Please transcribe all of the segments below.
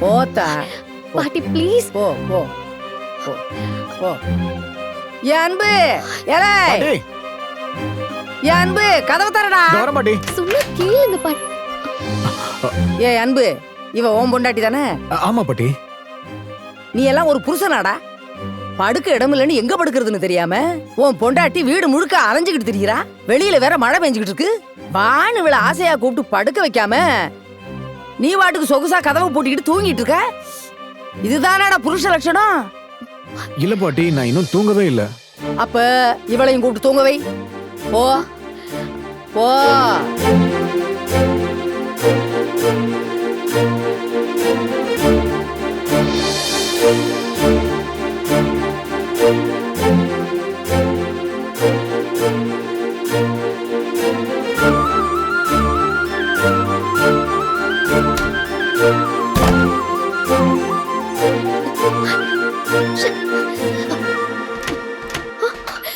போத்தா பாட்டி ப்ளீஸ். போ போ போ போ. என் அன்பு ஏலே பாட்டி என் அன்பு கதவை தரடா. இதோ வரேன் பாட்டி. சொன்னா கேளுங்க பாட்டி. ஏ அன்பு இவ ஓம் பொண்டாட்டி தானே? ஆமா பாட்டி. நீ எல்லாம் ஒரு புருஷனாடா? படுக்க இடம் இல்லைன்னு எங்க படுக்கிறதுன்னு தெரியாம உன் பொண்டாட்டி வீடு முழுக்க அலைஞ்சுக்கிட்டு திரிகிறா. வெளியில வேற மழை பெஞ்சுக்கிட்டு இருக்கு. வான்னு இவள ஆசையா கூப்பிட்டு படுக்க வைக்காம நீ வாட்டுக்கு சொகுசா கதவை பூட்டிக்கிட்டு தூங்கிட்டு இருக்க. இதுதானடா புருஷ லட்சணம்? இல்ல பாட்டி, நான் இன்னும் தூங்கவே இல்ல. அப்ப இவளையும் கூப்பிட்டு தூங்க வை. போ போ.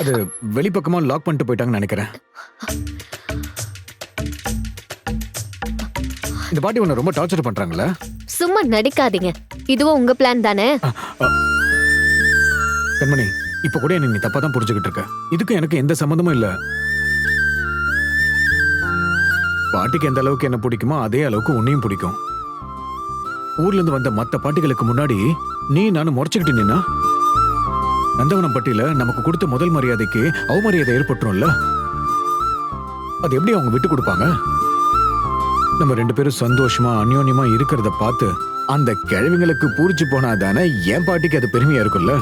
அது வெளிப்பக்கமா லாக் பண்ணிட்டு போயிட்டாங்கன்னு நினைக்கிறேன். இந்த பாட்டி உன்னை ரொம்ப டார்ச்சர் பண்றாங்களா? சும்மா நடிக்காதீங்க. இதுவும் உங்க பிளான் தானே? கண்மணி, இப்ப கூட என்ன நீ தப்பா தான் புரிஞ்சுக்கிட்டு இருக்க. இதுக்கு எனக்கு எந்த சம்மந்தமும் இல்ல. பாட்டிக்கு எந்த அளவுக்கு என்ன பிடிக்குமோ அதே அளவுக்கு உன்னையும் பிடிக்கும். ஊர்ல இருந்து வந்த மத்த பாட்டிகளுக்கு முன்னாடி நீ நானும் முறைச்சுக்கிட்டு நின்னா நந்தவனம் பட்டியல நமக்கு கொடுத்த முதல் மரியாதைக்கு அவமரியாதை ஏற்பட்டுரும்ல. அது எப்படி அவங்க விட்டு கொடுப்பாங்க? நம்ம 2 பேரும் சந்தோஷமா அந்யோன்யமா இருக்கிறத பார்த்து அந்த கிழவிங்களுக்கு பூரிச்சு போனாதானே என் பாட்டிக்கு அது பெருமையா இருக்கும்ல.